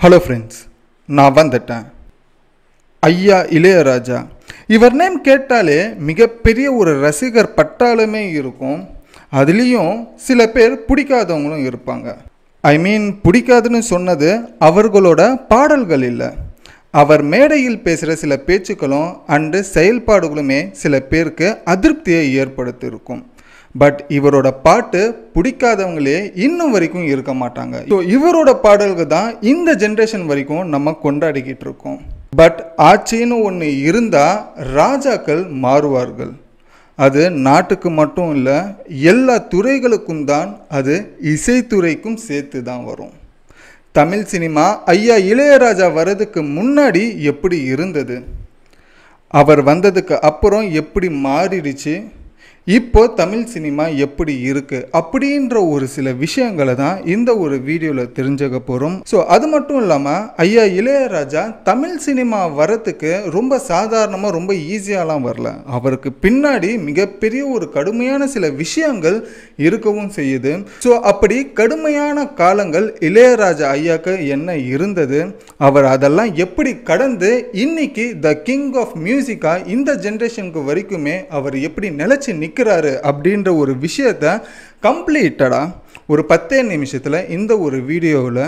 Hello friends, நான் வந்துட்டேன். ஐயா இளையராஜா. இவர் நேம் கேட்டாலே மிகப்பெரிய ஒரு ரசிகர் பட்டாளமே இருக்கும். அதுலேயும் சில பேர் பிடிக்காதவங்களும் இருப்பாங்க. பிடிக்காதுன்னு சொன்னது அவர்களோட பாடல்கள் இல்லை, அவர் மேடையில் பேசுகிற சில பேச்சுக்களும் அண்டு செயல்பாடுகளுமே சில பேருக்கு அதிருப்தியை ஏற்படுத்தியிருக்கும். பட் இவரோட பாட்டு பிடிக்காதவங்களே இன்னும் வரைக்கும் இருக்க மாட்டாங்க. ஸோ இவரோட பாடல்கள் தான் இந்த ஜென்ரேஷன் வரைக்கும் நம்ம கொண்டாடிக்கிட்டு இருக்கோம். பட் ஆட்சின்னு ஒன்று இருந்தால் ராஜாக்கள் மாறுவார்கள். அது நாட்டுக்கு மட்டும் இல்லை, எல்லா துறைகளுக்கும் தான், அது இசைத்துறைக்கும் சேர்த்து தான் வரும். தமிழ் சினிமா ஐயா இளையராஜா வர்றதுக்கு முன்னாடி எப்படி இருந்தது, அவர் வந்ததுக்கு அப்புறம் எப்படி மாறிடுச்சு, இப்போ தமிழ் சினிமா எப்படி இருக்குது அப்படின்ற ஒரு சில விஷயங்களை தான் இந்த ஒரு வீடியோவில் தெரிஞ்சுக்க போகிறோம். ஸோ அது மட்டும் இல்லாமல் ஐயா இளையராஜா தமிழ் சினிமா வரத்துக்கு ரொம்ப சாதாரணமாக ரொம்ப ஈஸியாலாம் வரல. அவருக்கு பின்னாடி மிகப்பெரிய ஒரு கடுமையான சில விஷயங்கள் இருக்கவும் செய்யுது. ஸோ அப்படி கடுமையான காலங்கள் இளையராஜா ஐயாவுக்கு என்ன இருந்தது, அவர் அதெல்லாம் எப்படி கடந்து இன்னைக்கு த கிங் ஆஃப் மியூசிக்காக இந்த ஜென்ரேஷனுக்கு வரைக்குமே அவர் எப்படி நிலைச்சி நிற்கிறாரு அப்படின்ற ஒரு விஷயத்தை கம்ப்ளீட்டடாக ஒரு 10 நிமிஷத்தில் இந்த ஒரு வீடியோவில்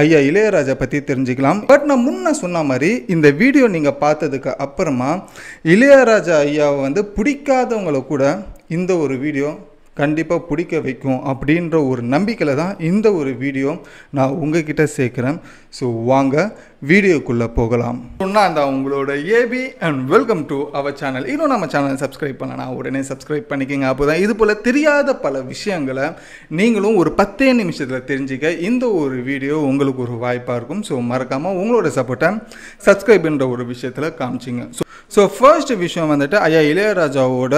ஐயா இளையராஜா பற்றி தெரிஞ்சுக்கலாம். பட் நான் முன்ன சொன்ன மாதிரி இந்த வீடியோ நீங்கள் பார்த்ததுக்கு அப்புறமா இளையராஜா ஐயாவை பிடிக்காதவங்களை கூட இந்த ஒரு வீடியோ கண்டிப்பாக பிடிக்க வைக்கும் அப்படின்ற ஒரு நம்பிக்கையில் தான் இந்த ஒரு வீடியோ நான் உங்ககிட்ட சேர்க்குறேன். ஸோ வாங்க வீடியோக்குள்ளே போகலாம். நான் தான் உங்களோட AB and welcome to our channel. இன்னும் நம்ம சேனலை சப்ஸ்கிரைப் பண்ணலாம், உடனே சப்ஸ்கிரைப் பண்ணிக்கோங்க. அப்போ தான் இது போல் தெரியாத பல விஷயங்களை நீங்களும் ஒரு 10 நிமிஷத்தில் தெரிஞ்சுக்க இந்த ஒரு வீடியோ உங்களுக்கு ஒரு வாய்ப்பாக இருக்கும். ஸோ மறக்காமல் உங்களோட சப்போர்ட்டை சப்ஸ்கிரைப்ன்ற ஒரு விஷயத்தில் காமிச்சிங்க. ஸோ ஃபர்ஸ்ட் விஷயம் ஐயா இளையராஜாவோட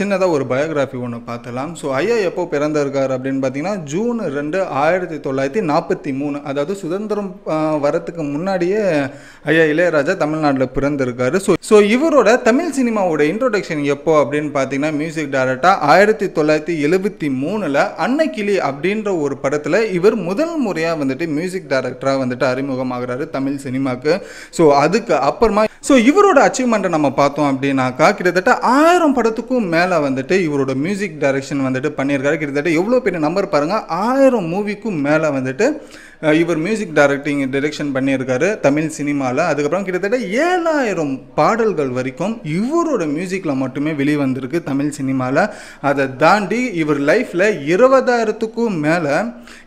சின்னதாக ஒரு பயோகிராஃபி ஒன்று பார்த்தலாம். ஸோ ஐயா எப்போ பிறந்திருக்கார் அப்படின்னு பார்த்தீங்கன்னா ஜூன் 2, 1943, அதாவது சுதந்திரம் வரத்துக்கு முன்னாடியே ஐயா இளையராஜா தமிழ்நாட்டில் பிறந்திருக்காரு. ஸோ இவரோட தமிழ் சினிமாவோட இன்ட்ரோடக்ஷன் எப்போ அப்படின்னு பார்த்தீங்கன்னா மியூசிக் டைரக்டர் 1973 அன்னக்கிளி அப்படின்ற ஒரு படத்தில் இவர் முதல் முறையாக மியூசிக் டைரக்டராக அறிமுகமாகிறாரு தமிழ் சினிமாவுக்கு. ஸோ அதுக்கு அப்புறமா இவரோட அச்சீவ்மெண்ட்டை நம்ம பார்த்தோம் அப்படின்னாக்கா கிட்டத்தட்ட 1000 படத்துக்கும் மேலே இவரோட மியூசிக் டைரக்ஷன் பண்ணியிருக்காரு. கிட்டத்தட்ட எவ்வளோ பெரிய நம்பர் பாருங்கள், 1000 மூவிக்கும் மேலே இவர் மியூசிக் டைரக்ஷன் பண்ணியிருக்காரு தமிழ் சினிமாவில். அதுக்கப்புறம் கிட்டத்தட்ட 7000 பாடல்கள் வரைக்கும் இவரோட மியூசிக்கில் மட்டுமே வெளிவந்திருக்கு தமிழ் சினிமாவில். அதை தாண்டி இவர் லைஃப்பில் 20,000க்கும் மேலே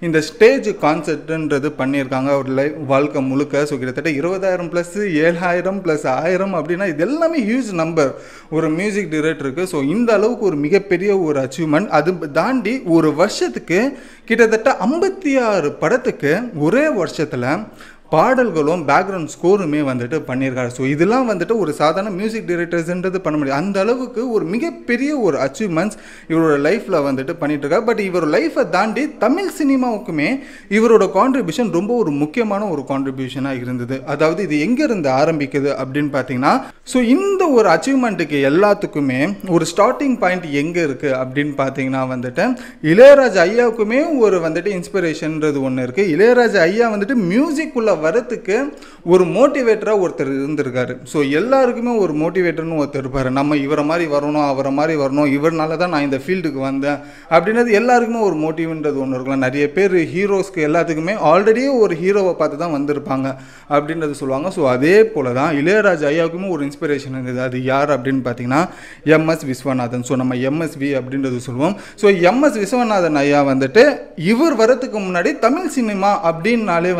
இந்த ஸ்டேஜ் கான்சர்ட்ன்றது பண்ணியிருக்காங்க அவர் வாழ்க்கை முழுக்க. ஸோ கிட்டத்தட்ட 20,000 + 7,000 + 1000 அப்படின்னா இது எல்லாமே ஹியூஜ் நம்பர் ஒரு மியூசிக் டைரக்டருக்கு. ஸோ இந்த அளவுக்கு ஒரு மிகப்பெரிய ஒரு அச்சீவ்மெண்ட். அது தாண்டி ஒரு வருஷத்துக்கு கிட்டத்தட்ட 56 படத்துக்கு ஒரே வருஷத்தில் பாடல்களும் பேக்ரவுண்ட் ஸ்கோருமே பண்ணியிருக்காரு. ஸோ இதெல்லாம் ஒரு சாதாரண மியூசிக் டைரக்டர்ஸ்ன்றது பண்ண முடியாது. அந்த அளவுக்கு ஒரு மிகப்பெரிய ஒரு அச்சீவ்மெண்ட்ஸ் இவரோட லைஃப்பில் பண்ணிட்டு இருக்காரு. பட் இவர் லைஃப்பை தாண்டி தமிழ் சினிமாவுக்குமே இவரோட கான்ட்ரிபியூஷன் ரொம்ப ஒரு முக்கியமான ஒரு கான்ட்ரிபியூஷனாக இருந்தது. அதாவது இது எங்கேருந்து ஆரம்பிக்குது அப்படின்னு பார்த்தீங்கன்னா, ஸோ இந்த ஒரு அச்சீவ்மெண்ட்டுக்கு எல்லாத்துக்குமே ஒரு ஸ்டார்டிங் பாயிண்ட் எங்கே இருக்குது அப்படின்னு பார்த்தீங்கன்னா இளையராஜா ஐயாவுக்குமே ஒரு இன்ஸ்பிரேஷன்ன்றது ஒன்று இருக்குது. இளையராஜா ஐயா மியூசிக்குள்ள வரத்துக்கு ஒரு மோட்டிவேட்டராக ஒருத்தர் இருந்திருக்காரு. ஸோ எல்லாருக்குமே ஒரு மோட்டிவேட்டர்னு ஒருத்தர் இருப்பார். நம்ம இவரை மாதிரி வரணும், அவரை மாதிரி வரணும், இவர்னால தான் நான் இந்த ஃபீல்டுக்கு வந்தேன் அப்படின்றது எல்லாருக்குமே ஒரு மோட்டிவ்ன்றது ஒன்று இருக்கலாம். நிறைய பேர் ஹீரோஸ்க்கு எல்லாத்துக்குமே ஆல்ரெடியே ஒரு ஹீரோவை பார்த்து தான் வந்திருப்பாங்க அப்படின்றது சொல்லுவாங்க. ஸோ அதே போல் தான் இளையராஜா ஐயாவுக்குமே ஒரு இன்ஸ்பிரேஷன் இருந்தது. அது யார் அப்படின்னு பார்த்தீங்கன்னா MS விஸ்வநாதன். ஸோ நம்ம MSV அப்படின்றது சொல்லுவோம். ஸோ MS விஸ்வநாதன் ஐயா இவர் வரத்துக்கு முன்னாடி தமிழ் சினிமா அப்படின்னாலே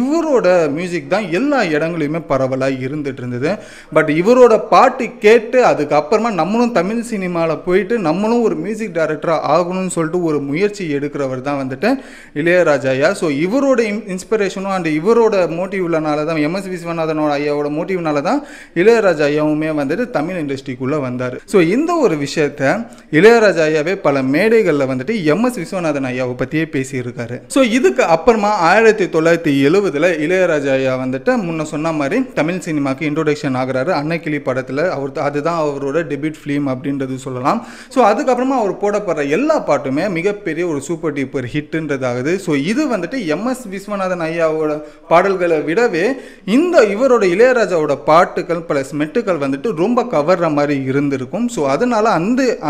இவரோட மியூசிக் தான் எல்லா இடங்களையுமே பரவலாக இருந்துட்டு இருந்தது. பட் இவரோட பாட்டு கேட்டு அதுக்கப்புறமா நம்மளும் தமிழ் சினிமாவில் போயிட்டு நம்மளும் ஒரு மியூசிக் டைரக்டராக ஆகணும்னு சொல்லிட்டு ஒரு முயற்சி எடுக்கிறவர் தான் இளையராஜா ஐயா. ஸோ இவரோட இன்ஸ்பிரேஷனும் அண்ட் இவரோட மோட்டிவ்னால தான் MS விஸ்வநாதனோட ஐயாவோட மோட்டிவ்னால தான் இளையராஜா ஐயாவுமே தமிழ் இண்டஸ்ட்ரிக்குள்ளே வந்தார். ஸோ இந்த ஒரு விஷயத்தை இளையராஜா ஐயாவே பல மேடைகளில் MS விஸ்வநாதன் ஐயாவை பற்றியே பேசியிருக்காரு. ஸோ இதுக்கு அப்புறமா 1970 இளையராஜா ஐயா முன்ன சொன்ன மாதிரி தமிழ் சினிமாவுக்கு இன்ட்ரோடக்ஷன் ஆகிறாரு அன்னக்கிளி படத்தில். அதுதான் அவரோட டெபியூட் ஃபிலிம் அப்படின்றது சொல்லலாம். ஸோ அதுக்கப்புறமா அவர் போடப்படுற எல்லா பாட்டுமே மிகப்பெரிய ஒரு சூப்பர் டூப்பர் ஹிட்ன்றதாகுது. ஸோ இது வந்துட்டு எம்எஸ் விஸ்வநாதன் ஐயாவோட பாடல்களை விடவே இவரோட இளையராஜாவோட பாட்டுகள் ப்ளஸ் மெட்டுக்கள் வந்துட்டு ரொம்ப கவர்ற மாதிரி இருந்திருக்கும். ஸோ அதனால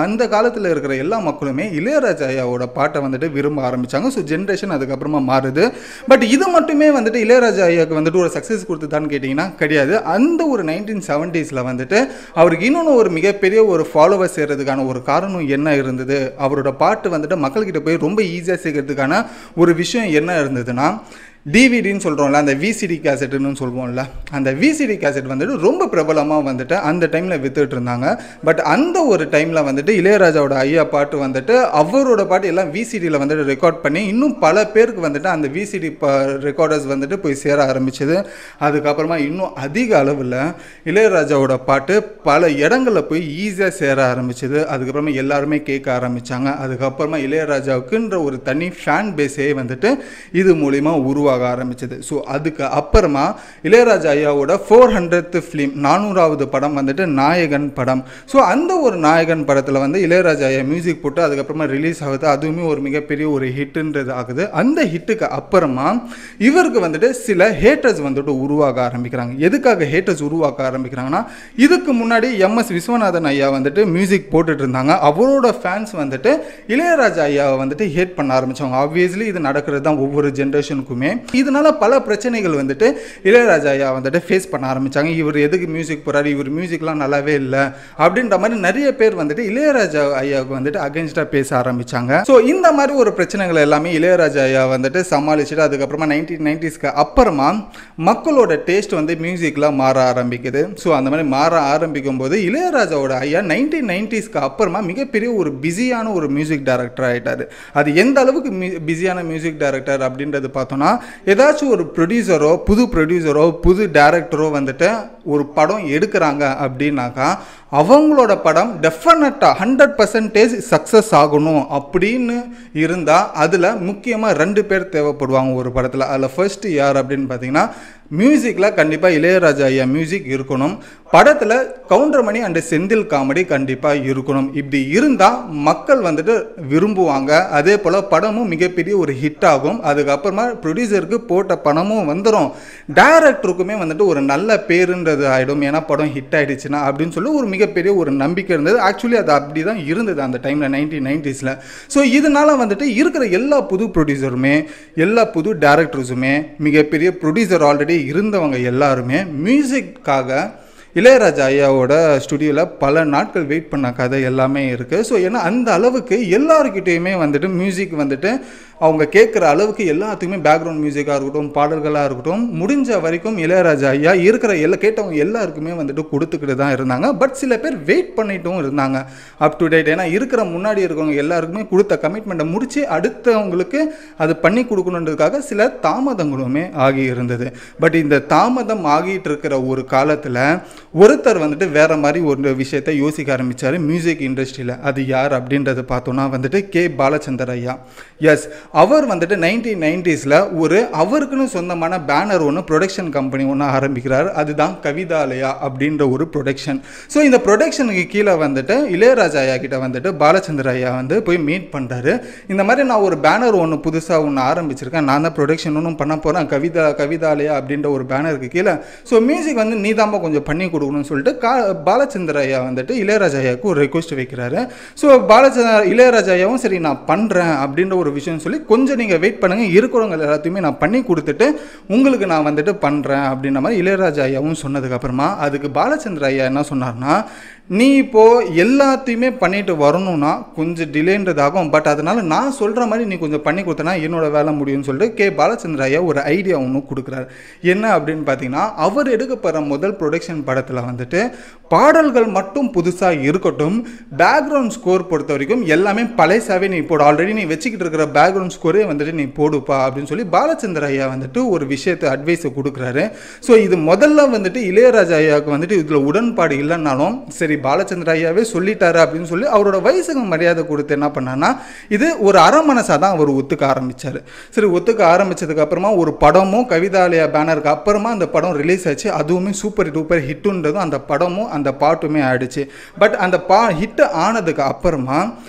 அந்த காலத்தில் இருக்கிற எல்லா மக்களுமே இளையராஜா ஐயாவோட பாட்டை வந்துட்டு விரும்ப ஆரம்பிச்சாங்க. ஸோ ஜென்ரேஷன் அதுக்கப்புறமா மாறுது. பட் இது மட்டுமே வந்துட்டு இளையராஜா ஐயாவுக்கு வந்துட்டு ஒரு சக்ஸஸ் கொடுத்துதான்னு கேட்டிங்கன்னா கிடையாது. அந்த ஒரு 1970s வந்துட்டு அவருக்கு இன்னொன்று ஒரு மிகப்பெரிய ஒரு ஃபாலோவர்ஸ் சேர்றதுக்கான ஒரு காரணம் என்ன இருந்தது, அவரோட பாட்டு வந்துட்டு மக்கள்கிட்ட போய் ரொம்ப ஈஸியாக சேர்க்கறதுக்கான ஒரு விஷயம் என்ன இருந்ததுன்னா, டிவிடின்னு சொல்கிறோம்ல, அந்த விசிடி கேசட்டுன்னு சொல்லுவோம்ல, அந்த விசிடி கேசட் வந்துட்டு ரொம்ப பிரபலமாக வந்துட்டு அந்த டைமில் வித்துட்டு இருந்தாங்க. பட் அந்த ஒரு டைமில் வந்துட்டு இளையராஜாவோட ஐயா பாட்டு வந்துட்டு அவரோட பாட்டு எல்லாம் விசிடியில் வந்துட்டு ரெக்கார்ட் பண்ணி இன்னும் பல பேருக்கு வந்துட்டு அந்த விசிடி ரெக்கார்டர்ஸ் வந்துட்டு போய் சேர ஆரம்பிச்சது. அதுக்கப்புறமா இன்னும் அதிக அளவில் இளையராஜாவோட பாட்டு பல இடங்களில் போய் ஈஸியாக சேர ஆரம்பிச்சது. அதுக்கப்புறமா எல்லாருமே கேட்க ஆரம்பித்தாங்க. அதுக்கப்புறமா இளையராஜாவுக்குன்ற ஒரு தனி ஃபேன் பேஸே வந்துட்டு இது மூலிமா உருவாக ஆரம்பிச்சது. ஸோ அதுக்கு அப்புறமா இளையராஜா ஐயாவோட 400th ஃபிலிம் 400வது படம் வந்துட்டு நாயகன் படம். ஸோ அந்த ஒரு நாயகன் படத்தில் வந்து இளையராஜா ஐயா மியூசிக் போட்டு அதுக்கப்புறமா ரிலீஸ் ஆகுது. அதுவுமே ஒரு மிகப்பெரிய ஒரு ஹிட்டுன்றது ஆகுது. அந்த ஹிட்டுக்கு அப்புறமா இவருக்கு வந்துட்டு சில ஹேட்டர்ஸ் வந்துட்டு உருவாக ஆரம்பிக்கிறாங்க. எதுக்காக ஹேட்டர்ஸ் உருவாக்க ஆரம்பிக்கிறாங்கன்னா, இதுக்கு முன்னாடி எம்எஸ் விஸ்வநாதன் ஐயா வந்துட்டு மியூசிக் போட்டுட்டு இருந்தாங்க. அவரோட ஃபேன்ஸ் வந்துட்டு இளையராஜா ஐயாவை வந்துட்டு ஹேட் பண்ண ஆரம்பிச்சாங்க. ஆப்வியஸ்லி இது நடக்கிறது தான் ஒவ்வொரு ஜென்ரேஷனுக்குமே. இதனால பல பிரச்சனைகள் வந்துட்டு இளையராஜா ஐயா வந்துட்டு ஃபேஸ் பண்ண ஆரம்பிச்சாங்க. இவர் எதுக்கு மியூசிக் போறாரு, இவர் மியூசிக்லாம் நல்லாவே இல்லை அப்படின்ற மாதிரி நிறைய பேர் வந்துட்டு இளையராஜா ஐயாவுக்கு வந்துட்டு அகேன்ஸ்டா பேச ஆரம்பிச்சாங்க. ஸோ இந்த மாதிரி ஒரு பிரச்சனைகள் எல்லாமே இளையராஜா ஐயா வந்துட்டு சமாளிச்சுட்டு அதுக்கப்புறமா 1990ஸ்க்கு அப்புறமா மக்களோட டேஸ்ட் வந்து மியூசிக்ல மாற ஆரம்பிக்குது. ஸோ அந்த மாதிரி மாற ஆரம்பிக்கும் போது இளையராஜாவோட ஐயா 1990ஸ்க்கு அப்புறமா மிகப்பெரிய ஒரு பிஸியான ஒரு மியூசிக் டைரக்டர் ஆயிட்டாரு. அது எந்த அளவுக்கு பிஸியான மியூசிக் டைரக்டர் அப்படின்றது பார்த்தோம்னா, ஏதாச்சும் ஒரு ப்ரொடியூசரோ புது டைரக்டரோ வந்துட்டு ஒரு படம் எடுக்கிறாங்க அப்படின்னாக்கா அவங்களோட படம் டெஃபினட்டாக 100% சக்ஸஸ் ஆகணும் அப்படின்னு இருந்தால் அதில் முக்கியமாக 2 பேர் தேவைப்படுவாங்க ஒரு படத்தில். அதில் ஃபர்ஸ்ட் யார் அப்படின்னு பார்த்தீங்கன்னா, மியூசிக்கில் கண்டிப்பாக இளையராஜா ஐயா மியூசிக் இருக்கணும். படத்தில் கவுண்டர்மணி அண்ட் செந்தில் காமெடி கண்டிப்பாக இருக்கணும். இப்படி இருந்தால் மக்கள் வந்துட்டு விரும்புவாங்க. அதே போல் படமும் மிகப்பெரிய ஒரு ஹிட் ஆகும். அதுக்கப்புறமா ப்ரொடியூசருக்கு போட்ட பணமும் வந்துடும், டைரக்டருக்குமே வந்துட்டு ஒரு நல்ல பேருன்றது ஆகிடும். ஏன்னா படம் ஹிட் ஆகிடுச்சுன்னா அப்படின்னு சொல்லி ஒரு மிகப்பெரிய ஒரு நம்பிக்கை இருந்தது. ஆக்சுவலி அது அப்படி தான் இருந்தது அந்த டைமில் 1990ஸ்ல. ஸோ இதனால் வந்துட்டு இருக்கிற எல்லா புது ப்ரொடியூசருமே எல்லா புது டைரக்டர்ஸுமே மிகப்பெரிய ப்ரொடியூசர் ஆல்ரெடி இருந்தவங்க எல்லாருமே மியூசிக்காக இளையராஜா ஐயாவோட ஸ்டுடியோவில் பல நாட்கள் வெயிட் பண்ண கதை எல்லாமே இருக்குது. ஸோ ஏன்னா அந்த அளவுக்கு எல்லாருக்கிட்டேயுமே வந்துட்டு மியூசிக் வந்துட்டு அவங்க கேட்குற அளவுக்கு எல்லாத்துக்குமே பேக்ரவுண்ட் மியூசிக்காக இருக்கட்டும், பாடல்களாக இருக்கட்டும், முடிஞ்ச வரைக்கும் இளையராஜா ஐயா இருக்கிற கேட்டவங்க எல்லாருக்குமே வந்துட்டு கொடுத்துக்கிட்டு தான் இருந்தாங்க. பட் சில பேர் வெயிட் பண்ணிட்டும் இருந்தாங்க அப் டு டேட். ஏன்னா இருக்கிற முன்னாடி இருக்கவங்க எல்லாருக்குமே கொடுத்த கமிட்மெண்ட்டை முடித்து அடுத்தவங்களுக்கு அது பண்ணி கொடுக்கணுன்றதுக்காக சில தாமதங்களுமே ஆகி இருந்தது. பட் இந்த தாமதம் ஆகிட்டு இருக்கிற ஒரு காலத்தில் ஒருத்தர் வந்துட்டு வேற மாதிரி ஒரு விஷயத்தை யோசிக்க ஆரம்பித்தார் மியூசிக் இண்டஸ்ட்ரியில். அது யார் அப்படின்றத பார்த்தோன்னா வந்துட்டு கே பாலச்சந்தர் ஐயா. எஸ், அவர் வந்துட்டு 1990ஸ்ல அவருக்குன்னு சொந்தமான பேனர் ஒன்று ப்ரொடக்ஷன் கம்பெனி ஒன்று ஆரம்பிக்கிறார். அதுதான் கவிதாலயா அப்படின்ற ஒரு ப்ரொடக்ஷன். ஸோ இந்த ப்ரொடக்ஷனுக்கு கீழே வந்துட்டு இளையராஜா ஐயா கிட்ட வந்துட்டு பாலச்சந்திர ஐயா வந்து போய் மீட் பண்ணுறாரு. இந்த மாதிரி நான் ஒரு பேனர் ஒன்று புதுசாக ஒன்று ஆரம்பிச்சிருக்கேன், நான் தான் ப்ரொடக்ஷன் ஒன்றும் பண்ண போகிறேன், கவிதாலயா அப்படின்ற ஒரு பேனருக்கு கீழே. ஸோ மியூசிக் வந்து நீ தாம்பா கொஞ்சம் பண்ணி கொடுக்கணும்னு சொல்லிட்டு பாலச்சந்திர ஐயா வந்துட்டு இளையராஜா ஐயாவுக்கு ஒரு ரெக்வஸ்ட் வைக்கிறாரு. ஸோ இளையராஜா ஐயாவும் சரி நான் பண்ணுறேன் அப்படின்ற ஒரு விஷயம் சொல்லி கொஞ்சம் நீங்கள் வெயிட் பண்ணுங்கள், இருக்கிறவங்க எல்லாத்தையுமே நான் பண்ணி கொடுத்துட்டு உங்களுக்கு நான் வந்துட்டு பண்ணுறேன் அப்படின்ற மாதிரி இளையராஜா ஐயாவும் சொன்னதுக்கப்புறமா அதுக்கு பாலச்சந்திர ஐயா என்ன சொன்னார்னா, நீ இப்போது எல்லாத்தையுமே பண்ணிட்டு வரணும்னா கொஞ்சம் டிலேன்றதாகும். பட் அதனால் நான் சொல்கிற மாதிரி நீ கொஞ்சம் பண்ணி கொடுத்தனா என்னோட வேலை முடியும்னு சொல்லிட்டு கே பாலச்சந்திர ஐயா ஒரு ஐடியா ஒன்று கொடுக்குறாரு. என்ன அப்படின்னு பார்த்தீங்கன்னா, அவர் எடுக்கப்படுற முதல் ப்ரொடக்ஷன் படத்தில் வந்துட்டு பாடல்கள் மட்டும் புதுசாக இருக்கட்டும், பேக்ரவுண்ட் ஸ்கோர் பொறுத்த வரைக்கும் எல்லாமே பழையசாவே நீ போடு, ஆல்ரெடி நீ வச்சுக்கிட்டு இருக்கிற பேக்ரவுண்ட் ஸ்கோரே வந்துட்டு நீ போடுப்பா அப்படின்னு சொல்லி பாலச்சந்திர ஐயா வந்துட்டு ஒரு விஷயத்தை அட்வைஸை கொடுக்குறாரு. ஸோ இது முதல்ல வந்துட்டு இளையராஜா ஐயாவுக்கு வந்துட்டு இதில் உடன்பாடு இல்லைன்னாலும் சரி சரி பாலச்சந்திர ஐயாவே சொல்லிட்டாரு அப்படின்னு சொல்லி அவரோட வயசுக்கு மரியாதை கொடுத்து என்ன பண்ணான்னா இது ஒரு அரை மனசாக தான் அவர் ஒத்துக்க ஆரம்பித்தார். சரி ஒத்துக்க ஆரம்பித்ததுக்கு அப்புறமா ஒரு படமும் கவிதாலயா பேனருக்கு அப்புறமா அந்த படம் ரிலீஸ் ஆச்சு. அதுவுமே சூப்பர் டூப்பர் ஹிட்டுன்றதும் அந்த படமும் அந்த பாட்டுமே ஆயிடுச்சு. பட் அந்த ஹிட் ஆனதுக்கு அப்புறமா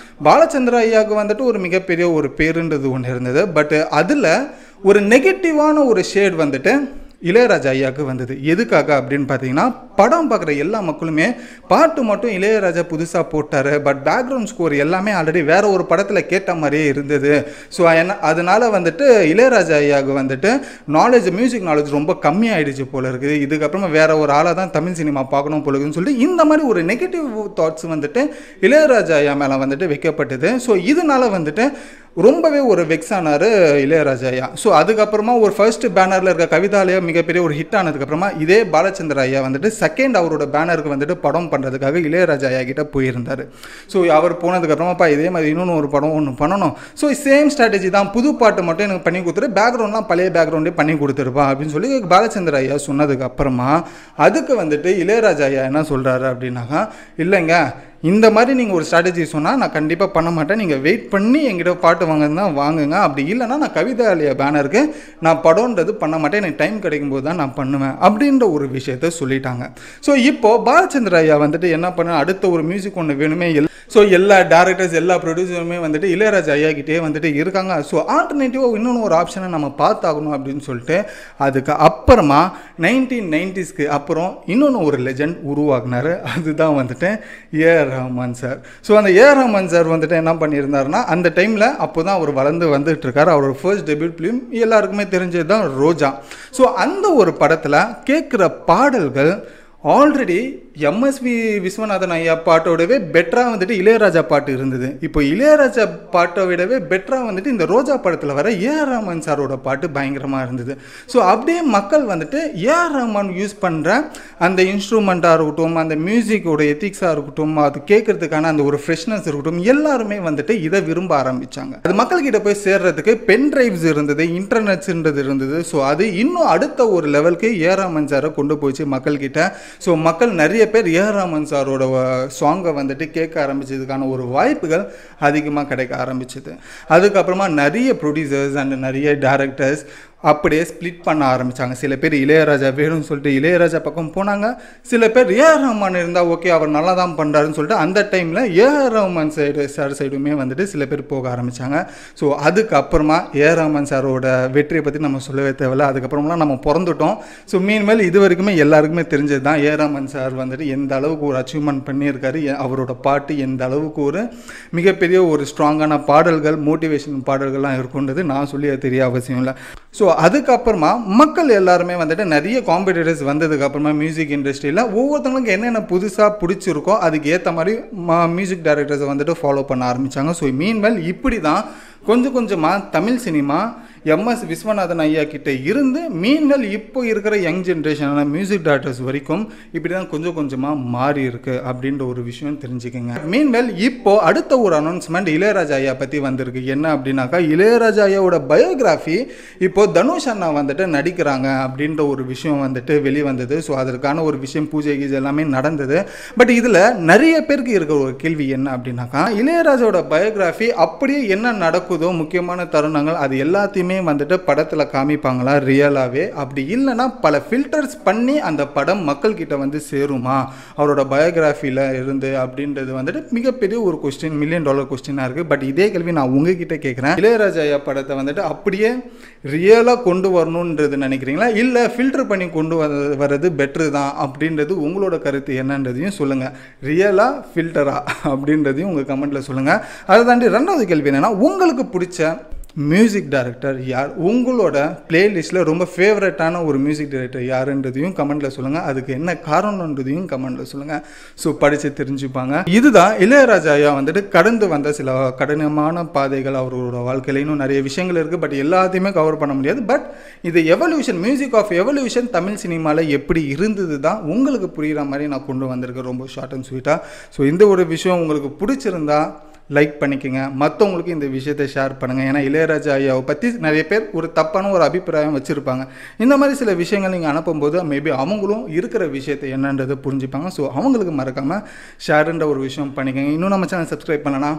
பாலச்சந்திர ஐயாவுக்கு வந்துட்டு ஒரு மிகப்பெரிய ஒரு பேருன்றது ஒன்று இருந்தது. பட் அதில் ஒரு நெகட்டிவான ஒரு ஷேட் வந்துட்டு இளையராஜா ஐயாவுக்கு வந்தது. எதுக்காக அப்படின்னு பார்த்தீங்கன்னா படம் பார்க்குற எல்லா மக்களுமே பாட்டு மட்டும் இளையராஜா புதுசாக போட்டார், பட் பேக்ரவுண்ட் ஸ்கோர் எல்லாமே ஆல்ரெடி வேற ஒரு படத்தில் கேட்ட மாதிரியே இருந்தது. ஸோ அதனால வந்துட்டு இளையராஜா ஐயாவுக்கு வந்துட்டு மியூசிக் நாலேஜ் ரொம்ப கம்மியாயிடுச்சு போல இருக்குது. இதுக்கப்புறமா வேற ஒரு ஆளாக தான் தமிழ் சினிமா பார்க்கணும் போல இருக்குன்னு சொல்லிட்டு இந்த மாதிரி ஒரு நெகட்டிவ் தாட்ஸ் வந்துட்டு இளையராஜா ஐயா மேலே வந்துட்டு வைக்கப்பட்டது. ஸோ இதனால வந்துட்டு ரொம்பவே ஒரு வெக்ஸானார் இளையராஜா ஐயா. ஸோ அதுக்கப்புறமா ஒரு ஃபர்ஸ்ட் பேனரில் இருக்க கவிதாலயா மிகப்பெரிய ஒரு ஹிட் ஆனதுக்கப்புறமா இதே பாலச்சந்திர ஐயா வந்துட்டு செகண்ட் அவரோட பேனருக்கு வந்துட்டு படம் பண்ணுறதுக்காக இளையராஜா ஐயா கிட்ட போயிருந்தார். ஸோ அவர் போனதுக்கப்புறமாப்பா இதே மாதிரி இன்னொன்று ஒரு படம் ஒன்று பண்ணணும், ஸோ சேம் ஸ்ட்ராட்டஜி தான், புது பாட்டு மட்டும் எனக்கு பண்ணி கொடுத்துரு, பேக்ரவுண்ட்லாம் பழைய பேக்ரவுண்டே பண்ணி கொடுத்துருப்பா அப்படின்னு சொல்லி பாலச்சந்திர ஐயா சொன்னதுக்கு அப்புறமா அதுக்கு வந்துட்டு இளையராஜா ஐயா என்ன சொல்கிறாரு அப்படின்னாக்கா, இல்லைங்க இந்த மாதிரி நீங்கள் ஒரு ஸ்ட்ராட்டஜி சொன்னால் நான் கண்டிப்பாக பண்ண மாட்டேன், நீங்கள் வெயிட் பண்ணி எங்கிட்ட பாட்டு வாங்குன்னா வாங்குங்க, அப்படி இல்லைனா நான் கவிதாலயா பேனருக்கு நான் படம்ன்றது பண்ண மாட்டேன், எனக்கு டைம் கிடைக்கும் போது தான் நான் பண்ணுவேன் அப்படின்ற ஒரு விஷயத்த சொல்லிட்டாங்க. ஸோ இப்போது பாலச்சந்திர ஐயா வந்துட்டு என்ன பண்ண அடுத்த ஒரு மியூசிக் ஒன்று வேணுமே. ஸோ எல்லா டேரக்டர்ஸ் எல்லா ப்ரொடியூசருமே வந்துட்டு இளையராஜா ஐயா கிட்டே வந்துட்டு இருக்காங்க. ஸோ ஆல்டர்னேட்டிவாக இன்னொன்று ஒரு ஆப்ஷனை நம்ம பார்த்தாகணும் அப்படின்னு சொல்லிட்டு அதுக்கு அப்புறமா 1990s அப்புறம் இன்னொன்று ஒரு லெஜண்ட் உருவாக்குனார். அதுதான் வந்துட்டு ஏஆர் ரஹ்மான் சார். ஸோ அந்த ஏஆர் ரஹ்மான் சார் வந்துட்டு என்ன பண்ணியிருந்தாருன்னா அந்த டைமில் அப்போ தான் அவர் வளர்ந்து வந்துட்டு இருக்கார். அவரோட ஃபர்ஸ்ட் டெபியூட் ஃபிலிம் எல்லாருக்குமே தெரிஞ்சது தான் ரோஜா. ஸோ அந்த ஒரு படத்தில் கேட்குற பாடல்கள் ஆல்ரெடி எம்எஸ்வி விஸ்வநாதன் ஐயா பாட்டோடவே பெட்டராக வந்துட்டு இளையராஜா பாட்டு இருந்தது. இப்போ இளையராஜா பாட்டை விடவே பெட்டராக வந்துட்டு இந்த ரோஜா படத்தில் வர ஏஆர் ரஹ்மான் சாரோட பாட்டு பயங்கரமாக இருந்தது. ஸோ அப்படியே மக்கள் வந்துட்டு ஏஆர் ரஹ்மான் யூஸ் பண்ணுற அந்த இன்ஸ்ட்ருமெண்ட்டாக இருக்கட்டும், அந்த மியூசிக்கோட எத்திக்ஸாக இருக்கட்டும், அது கேட்கறதுக்கான அந்த ஒரு ஃப்ரெஷ்னஸ் இருக்கட்டும், எல்லாருமே வந்துட்டு இதை விரும்ப ஆரம்பித்தாங்க. அது மக்கள்கிட்ட போய் சேர்றதுக்கு பென் டிரைவ்ஸ் இருந்தது, இன்டர்நெட்ஸ்ன்றது இருந்தது. ஸோ அது இன்னும் அடுத்த ஒரு லெவலுக்கு ஏஆர் ரஹ்மான் சாரை கொண்டு போச்சு மக்கள்கிட்ட. ஸோ மக்கள் நிறைய பேர் ஏஆர் ரஹ்மான் சாரோட சாங்கை வந்துட்டு கேட்க ஆரம்பிச்சதுக்கான ஒரு வாய்ப்புகள் அதிகமாக கிடைக்க ஆரம்பிச்சது. அதுக்கப்புறமா நிறைய ப்ரொடியூசர்ஸ் அண்ட் நிறைய டைரக்டர்ஸ் அப்படியே ஸ்ப்ளிட் பண்ண ஆரம்பித்தாங்க. சில பேர் இளையராஜா வேணும்னு சொல்லிட்டு இளையராஜா பக்கம் போனாங்க, சில பேர் ஏஆர் ரஹ்மான் இருந்தால் ஓகே அவர் நல்லா தான் பண்ணுறாருன்னு சொல்லிட்டு அந்த டைமில் ஏஆர் ரஹ்மான் சைடுமே வந்துட்டு சில பேர் போக ஆரம்பித்தாங்க. ஸோ அதுக்கப்புறமா ஏஆர் ரஹ்மான் சாரோட வெற்றியை பற்றி நம்ம சொல்லவே தேவையில்ல, அதுக்கப்புறம்லாம் நம்ம பிறந்துட்டோம். ஸோ மீன்மேல் இது வரைக்குமே எல்லாருக்குமே தெரிஞ்சது தான் ஏஆர் ரஹ்மான் சார் வந்துட்டு எந்த அளவுக்கு ஒரு அச்சீவ்மெண்ட் பண்ணியிருக்காரு, அவரோட பாட்டு எந்த அளவுக்கு ஒரு மிகப்பெரிய ஒரு ஸ்ட்ராங்கான பாடல்கள் மோட்டிவேஷன் பாடல்கள்லாம் இருக்குன்றது நான் சொல்லி அது தெரிய அவசியம் இல்லை. ஸோ அதுக்கப்புறமா மக்கள் எல்லாருமே வந்துட்டு நிறைய காம்படிட்டர்ஸ் வந்ததுக்கப்புறமா மியூசிக் இண்டஸ்ட்ரியில் ஒவ்வொருத்தவங்களுக்கு என்னென்ன புதுசாக பிடிச்சிருக்கோ அதுக்கு ஏற்ற மாதிரி மியூசிக் டைரக்டர்ஸை வந்துட்டு ஃபாலோ பண்ண ஆரம்பித்தாங்க. ஸோ மீன்வெல் இப்படி தான் கொஞ்சம் கொஞ்சமாக தமிழ் சினிமா எம்எஸ் விஸ்வநாதன் ஐயா கிட்ட இருந்து மீன்வெல் இப்போ இருக்கிற யங் ஜென்ரேஷனான மியூசிக் டைரக்டர்ஸ் வரைக்கும் இப்படி தான் கொஞ்சம் கொஞ்சமாக மாறி இருக்கு அப்படின்ற ஒரு விஷயம் தெரிஞ்சுக்கோங்க. மீன்வெல் இப்போ அடுத்த ஒரு அனௌன்ஸ்மெண்ட் இளையராஜா ஐயா பற்றி வந்திருக்கு. என்ன அப்படின்னாக்கா இளையராஜா ஐயாவோட பயோகிராஃபி இப்போ தனுஷ் அண்ணா வந்துட்டு நடிக்கிறாங்க அப்படின்ற ஒரு விஷயம் வந்துட்டு வெளிவந்தது. ஸோ அதற்கான ஒரு விஷயம் பூஜை கீஜை எல்லாமே நடந்தது. பட் இதில் நிறைய பேருக்கு இருக்கிற ஒரு கேள்வி என்ன அப்படின்னாக்கா இளையராஜாவோட பயோகிராஃபி அப்படியே என்ன நடக்குதோ முக்கியமான தருணங்கள் அது எல்லாத்தையுமே வந்துட்டு படத்தில் காமிப்பாங்களா ரியலாகவே, அப்படி இல்லைன்னா பல ஃபில்டர்ஸ் பண்ணி அந்த படம் மக்கள்கிட்ட வந்து சேருமா அவரோட பயோகிராஃபியில் இருந்து அப்படின்றது வந்துட்டு மிகப்பெரிய ஒரு கொஸ்டின், $1 மில்லியன் கொஸ்டினாக இருக்குது. பட் இதே கேள்வி நான் உங்ககிட்ட கேட்குறேன், இளையராஜா ஐயா படத்தை வந்துட்டு அப்படியே ரியலாக கொண்டு வரணுன்றது நினைக்கிறீங்களா, இல்லை ஃபில்டர் பண்ணி கொண்டு வர்றது பெட்ரு தான் அப்படின்றது உங்களோட கருத்து என்னன்றதையும் சொல்லுங்கள். ரியலாக ஃபில்டரா அப்படின்றதையும் உங்கள் கமெண்ட்டில் சொல்லுங்கள். அதை தாண்டி ரெண்டாவது கேள்வி என்னென்னா உங்களுக்கு பிடிச்ச மியூசிக் டைரக்டர் யார், உங்களோட பிளேலிஸ்ட்டில் ரொம்ப ஃபேவரட்டான ஒரு மியூசிக் டைரக்டர் யாருன்றதையும் கமெண்ட்டில் சொல்லுங்கள். அதுக்கு என்ன காரணன்றதையும் கமெண்ட்டில் சொல்லுங்கள். ஸோ படித்து தெரிஞ்சுப்பாங்க. இதுதான் இளையராஜா ஐயா வந்துட்டு கடந்து வந்த சில கடினமான பாதைகள் அவரோட வாழ்க்கையில். இன்னும் நிறைய விஷயங்கள் இருக்குது, பட் எல்லாத்தையுமே கவர் பண்ண முடியாது. பட் இது evolution, music of evolution Tamil சினிமாவில் எப்படி இருந்தது தான் உங்களுக்கு புரிகிற மாதிரி நான் கொண்டு வந்திருக்கேன் ரொம்ப ஷார்ட் அண்ட் ஸ்வீட்டாக. ஸோ இந்த ஒரு விஷயம் உங்களுக்கு பிடிச்சிருந்தா லைக் பண்ணிக்கோங்க, மற்றவங்களுக்கு இந்த விஷயத்தை ஷேர் பண்ணுங்கள். ஏன்னா இளையராஜா ஐயாவை பற்றி நிறைய பேர் ஒரு தப்பான ஒரு அபிப்பிராயம் வச்சுருப்பாங்க. இந்த மாதிரி சில விஷயங்கள் நீங்கள் அனுப்பும்போது மேபி அவங்களும் இருக்கிற விஷயத்தை என்னன்றதை புரிஞ்சுப்பாங்க. ஸோ அவங்களுக்கு மறக்காமல் ஷேருன்ற ஒரு விஷயம் பண்ணிக்கோங்க. இன்னும் நம்ம சேனல் சப்ஸ்கிரைப் பண்ணலாம்,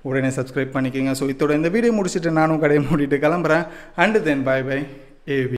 உடனே சப்ஸ்கிரைப் பண்ணிக்கோங்க. ஸோ இதோட இந்த வீடியோ முடிச்சுட்டு நானும் கடையை மூடிட்டு கிளம்புறேன். And then bye bye AV.